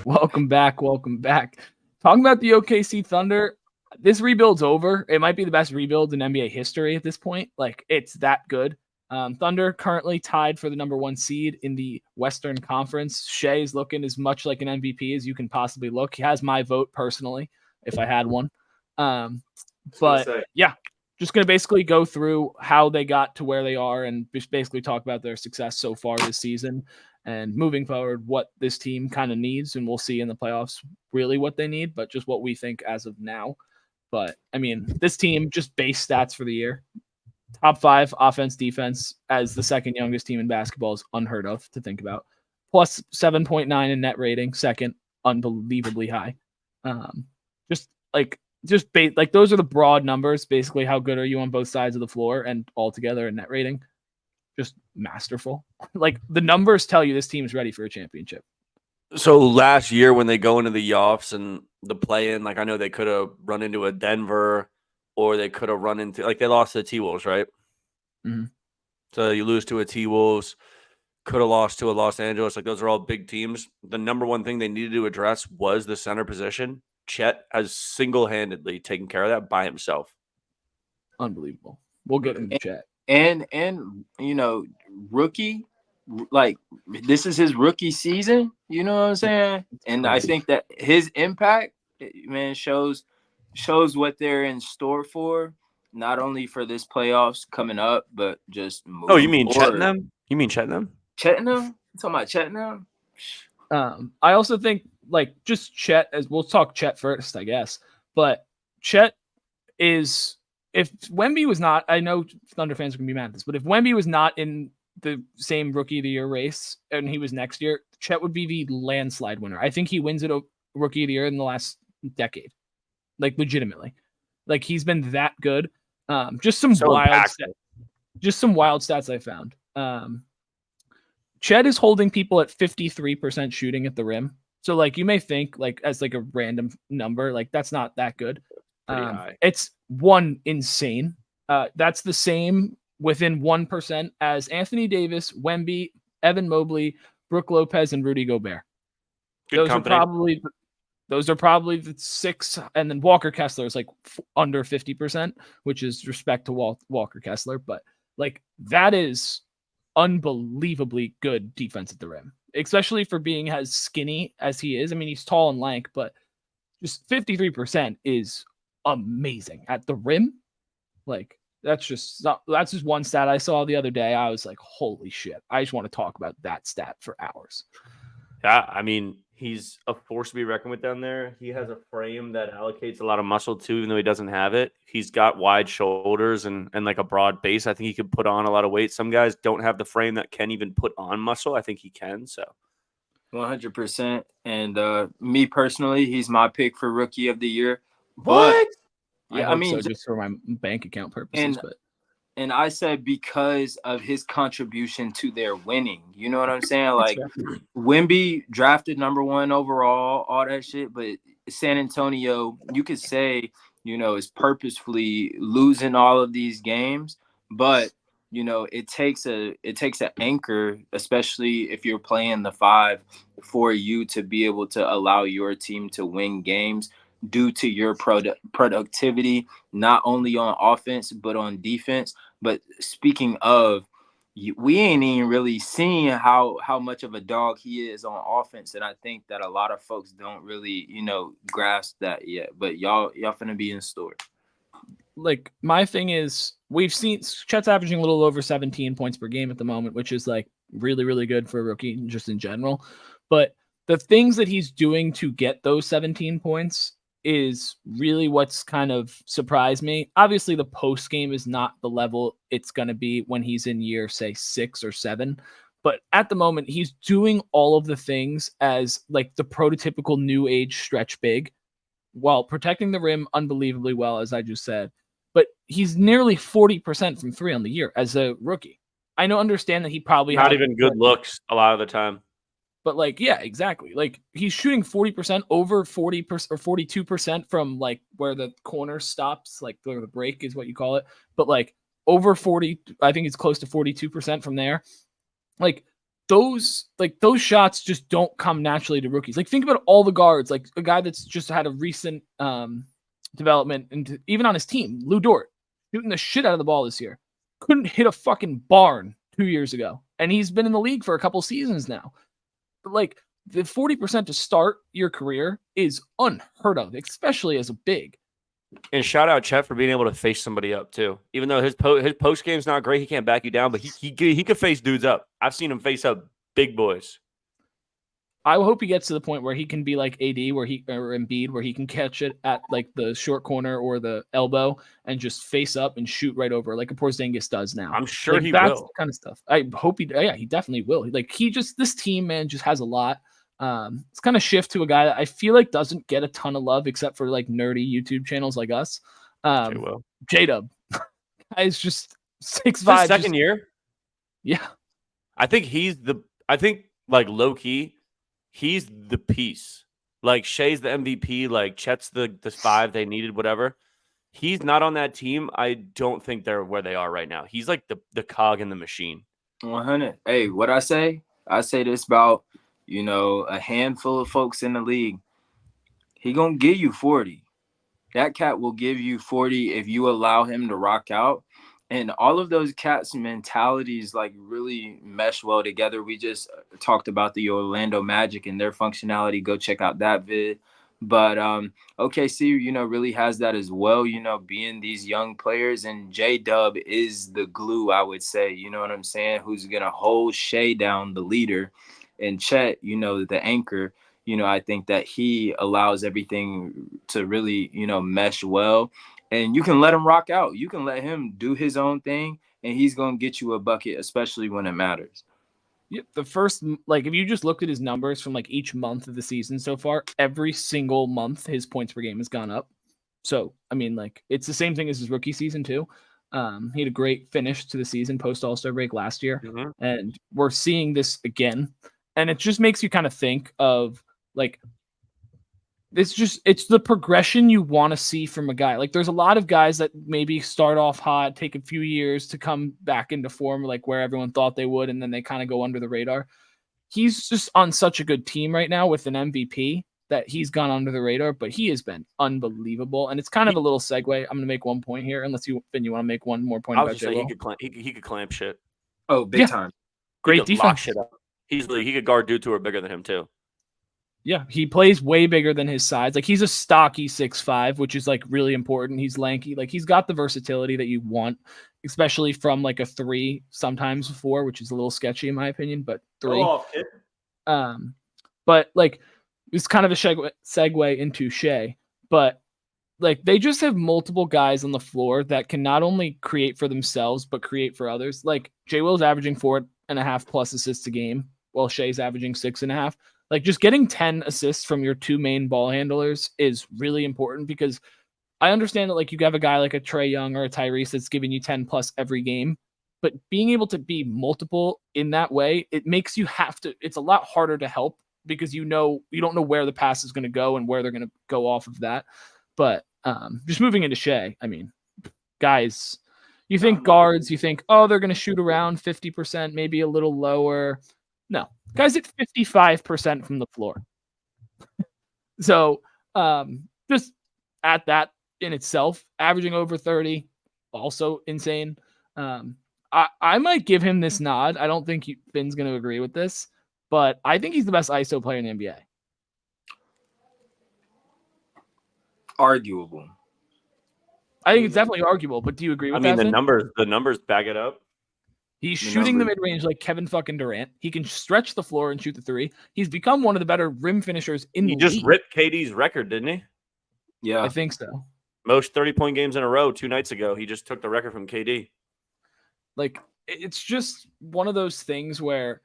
Welcome back. Talking about the OKC Thunder, this rebuild's over. It might be the best rebuild in NBA history at this point. Like, it's that good. Thunder currently tied for the number 1 seed in the Western Conference. Shai is looking as much like an MVP as you can possibly look. He has my vote personally, if I had one. But yeah, just going to basically go through how they got to where they are and just basically talk about their success so far this season and moving forward, what this team kind of needs. And we'll see in the playoffs really what they need, but just what we think as of now. But I mean, this team, just base stats for the year, top 5 offense, defense as the second youngest team in basketball is unheard of to think about. Plus 7.9 in net rating, second, unbelievably high. Those are the broad numbers. Basically, how good are you on both sides of the floor and altogether in net rating? Just masterful. Like, the numbers tell you this team is ready for a championship. So last year when they go into the offs and the play-in, like I know they could have run into a Denver or they could have run into, like they lost to the T-Wolves, right? Mm-hmm. So you lose to a T-Wolves, could have lost to a Los Angeles. Like those are all big teams. The number one thing they needed to address was the center position. Chet has single-handedly taken care of that by himself. Unbelievable. We'll get into Chet. And you know, rookie, like this is his rookie season, you know what I'm saying? And I think that his impact, man, shows what they're in store for, not only for this playoffs coming up, but just moving Oh, you mean forward. Chettenham? You mean Chettenham? Chettenham? You talking about Chettenham? I also think, like, just Chet, as we'll talk Chet first, I guess. But Chet is, if Wemby was not, I know Thunder fans are going to be mad at this, but if Wemby was not in the same rookie of the year race and he was next year, Chet would be the landslide winner. I think he wins it rookie of the year in the last decade. Like, legitimately. Like, he's been that good. Just some wild stats I found. Chet is holding people at 53% shooting at the rim. So, like, you may think, like, as like a random number, like that's not that good. It's insane. That's the same within 1% as Anthony Davis, Wemby, Evan Mobley, Brook Lopez, and Rudy Gobert. Those are probably the 6, and then Walker Kessler is like under 50%, which is respect to Walker Kessler. But like, that is unbelievably good defense at the rim, especially for being as skinny as he is. I mean, he's tall and lank, but just 53% is amazing at the rim. Like, that's just one stat I saw the other day. I was like, holy shit. I just want to talk about that stat for hours. Yeah, I mean, he's a force to be reckoned with down there. He has a frame that allocates a lot of muscle too, even though he doesn't have it. He's got wide shoulders and like a broad base. I think he could put on a lot of weight. Some guys don't have the frame that can even put on muscle. I think he can. So 100%. And me personally, he's my pick for rookie of the year. What? But, yeah, I mean, so just for my bank account purposes, and I said because of his contribution to their winning. You know what I'm saying? Like, Wemby drafted number 1 overall, all that shit. But San Antonio, you could say, you know, is purposefully losing all of these games. But, you know, it takes an anchor, especially if you're playing the 5, for you to be able to allow your team to win games due to your productivity, not only on offense, but on defense. But speaking of, we ain't even really seen how much of a dog he is on offense. And I think that a lot of folks don't really, you know, grasp that yet. But y'all finna be in store. Like, my thing is, we've seen Chet's averaging a little over 17 points per game at the moment, which is like really, really good for a rookie just in general. But the things that he's doing to get those 17 points is really what's kind of surprised me. Obviously, the post game is not the level it's going to be when he's in year, say, 6 or 7. But at the moment, he's doing all of the things as like the prototypical new age stretch big while protecting the rim unbelievably well, as I just said. But he's nearly 40% from 3 on the year as a rookie. I understand that he probably not even good looks a lot of the time. But like, yeah, exactly. Like, he's shooting 40% over 40% or 42% from like where the corner stops, like where the break is what you call it. But like over 40, I think it's close to 42% from there. Like, those shots just don't come naturally to rookies. Like think about all the guards, like a guy that's just had a recent development, and even on his team, Lou Dort, shooting the shit out of the ball this year. Couldn't hit a fucking barn 2 years ago, and he's been in the league for a couple seasons now. But like the 40% to start your career is unheard of, especially as a big. And shout out Chet for being able to face somebody up too. Even though his post game's not great, he can't back you down, but he could face dudes up. I've seen him face up big boys. I hope he gets to the point where he can be like AD, or Embiid, where he can catch it at like the short corner or the elbow and just face up and shoot right over, like a Porzingis does now. I'm sure like, he that's will. The kind of stuff. I hope he definitely will. Like this team, man, just has a lot. It's kind of shift to a guy that I feel like doesn't get a ton of love except for like nerdy YouTube channels like us. J-Dub. Guy's just 6'5". Second year. Yeah. I think like low key, he's the piece. Like Shai's the MVP, like Chet's the 5 they needed, whatever. He's not on that team. I don't think they're where they are right now. He's like the cog in the machine. 100. Hey, what I say this about, a handful of folks in the league. He gonna give you 40. That cat will give you 40 if you allow him to rock out. And all of those cats' mentalities like really mesh well together. We just talked about the Orlando Magic and their functionality. Go check out that vid. But OKC, really has that as well, being these young players. And J-Dub is the glue, I would say, you know what I'm saying, who's going to hold Shai down, the leader. And Chet, the anchor. I think that he allows everything to really, mesh well. And you can let him rock out. You can let him do his own thing, and he's going to get you a bucket, especially when it matters. Yeah, the first, if you just looked at his numbers from each month of the season so far, every single month his points per game has gone up. So, I mean, it's the same thing as his rookie season too. He had a great finish to the season post All-Star break last year, and we're seeing this again. And it just makes you kind of think of it's the progression you want to see from a guy. There's a lot of guys that maybe start off hot, take a few years to come back into form, where everyone thought they would, and then they kind of go under the radar. He's just on such a good team right now with an MVP that he's gone under the radar, but he has been unbelievable. And it's kind of a little segue. I'm going to make one point here, unless you want to make one more point about J-Will. He could clamp shit. Oh, big time. Great defense. Lock shit up. He could guard dudes who are bigger than him too. Yeah, he plays way bigger than his size. He's a stocky 6'5", which is really important. He's lanky. He's got the versatility that you want, especially from a 3, sometimes 4, which is a little sketchy in my opinion, but 3. Go off, kid. But it's kind of a segue into Shai, but they just have multiple guys on the floor that can not only create for themselves but create for others. J-Will's averaging 4.5 plus assists a game, while Shai's averaging 6.5. Just getting 10 assists from your 2 main ball handlers is really important, because I understand that you have a guy like a Trae Young or a Tyrese that's giving you 10 plus every game, but being able to be multiple in that way, it makes you it's a lot harder to help, because you don't know where the pass is going to go and where they're going to go off of that. But just moving into Shai, I mean, guys, you think guards, you think, they're going to shoot around 50%, maybe a little lower. No, guys at 55% from the floor. So just at that in itself, averaging over 30, also insane. I might give him this nod. I don't think Finn's going to agree with this, but I think he's the best ISO player in the NBA. Arguable. I think it's definitely arguable, but do you agree with that? I mean, the numbers back it up. He's shooting the mid-range like Kevin fucking Durant. He can stretch the floor and shoot the 3. He's become one of the better rim finishers in the league. He just ripped KD's record, didn't he? Yeah. I think so. Most 30-point games in a row 2 nights ago. He just took the record from KD. It's just one of those things where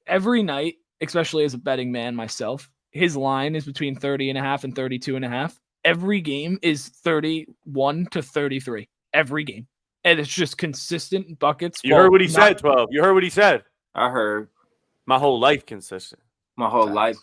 every night, especially as a betting man myself, his line is between 30.5 and 32.5. Every game is 31 to 33. Every game. And it's just consistent buckets. You heard what he said, 12. You heard what he said. I heard. My whole life consistent. My whole life.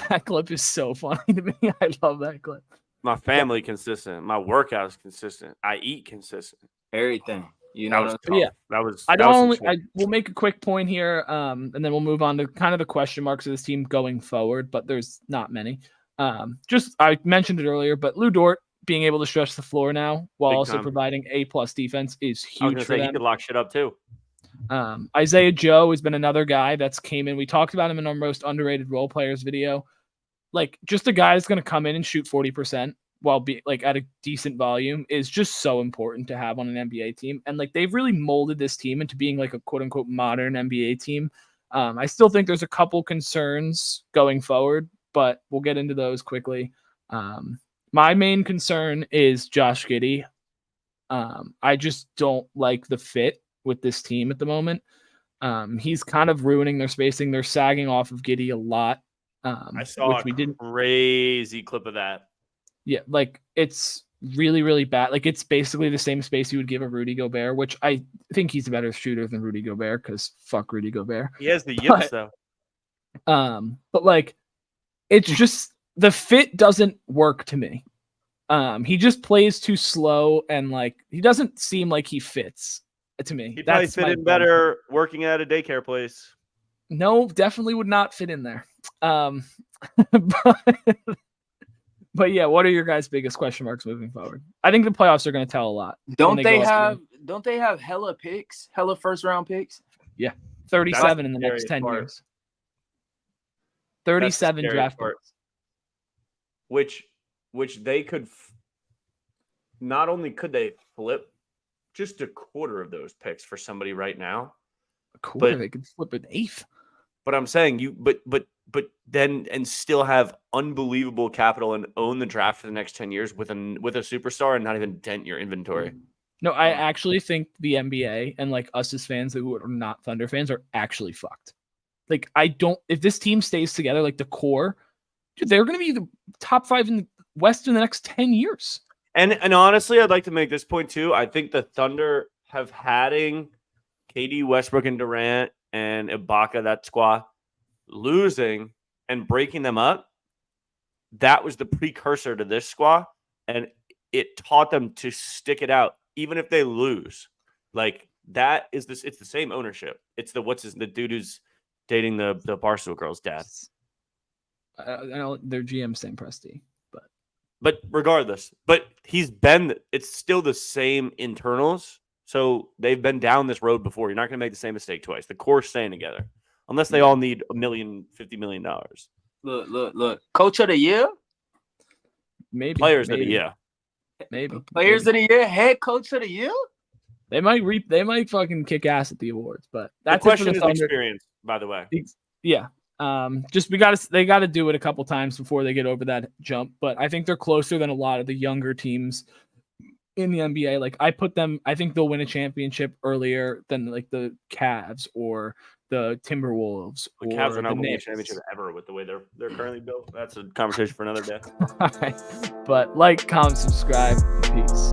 That clip is so funny to me. I love that clip. My family consistent. My workouts consistent. I eat consistent. Everything. You know what I'm tough. Yeah. That was. I that was don't. some I shit. will make a quick point here, and then we'll move on to kind of the question marks of this team going forward. But there's not many. Just I mentioned it earlier, but Lou Dort being able to stretch the floor now while Big also time. providing A+ defense is I was huge gonna for say he them. could lock shit up too. Isaiah Joe has been another guy that's came in. We talked about him in our most underrated role players video. Like, just a guy that's going to come in and shoot 40% while be like at a decent volume is just so important to have on an NBA team. And like, they've really molded this team into being like a quote unquote modern NBA team. I still think there's a couple concerns going forward, but we'll get into those quickly. My main concern is Josh Giddey. I just don't like the fit with this team at the moment. He's kind of ruining their spacing. They're sagging off of Giddey a lot. I saw which we didn't. Crazy clip of that. Yeah, like it's really, really bad. Like it's basically the same space you would give a Rudy Gobert, which I think he's a better shooter than Rudy Gobert because fuck Rudy Gobert. He has the yips though. But like it's just the fit doesn't work to me. He just plays too slow and like he doesn't seem like he fits to me. He probably fit in better working at a daycare place. No, definitely would not fit in there. But yeah, what are your guys' biggest question marks moving forward? I think the playoffs are going to tell a lot. Don't they have hella picks, hella first round picks? Yeah, 37 in the next 10 years. 37 draft picks. Which they could not only could they flip just a quarter of those picks for somebody right now. A quarter, they could flip an eighth. But I'm saying but then and still have unbelievable capital and own the draft for the next 10 years with a superstar and not even dent your inventory. No, I actually think the NBA and like us as fans who are not Thunder fans are actually fucked. Like if this team stays together, like the core, dude, they're going to be the top 5 in the West in the next 10 years. And honestly, I'd like to make this point too. I think the Thunder have having KD, Westbrook, and Durant and Ibaka, that squad, losing and breaking them up. That was the precursor to this squad, and it taught them to stick it out, even if they lose. Like that is this. It's the same ownership. It's the dude who's dating the Barstool girl's dad. I know their GM Sam Presti. But regardless, it's still the same internals. So they've been down this road before. You're not going to make the same mistake twice. The core's staying together. Unless they all need $50 million. Look. Coach of the year? Maybe. Players of the year. Maybe. Players of the year? Head coach of the year? They might fucking kick ass at the awards, but that's the question is experience, by the way. Yeah. They got to do it a couple times before they get over that jump, but I think they're closer than a lot of the younger teams in the NBA. Like I think they'll win a championship earlier than like the Cavs or the Timberwolves. The Cavs are not winning a championship ever with the way they're currently built. That's a conversation for another day. All right. But like, comment, subscribe. Peace.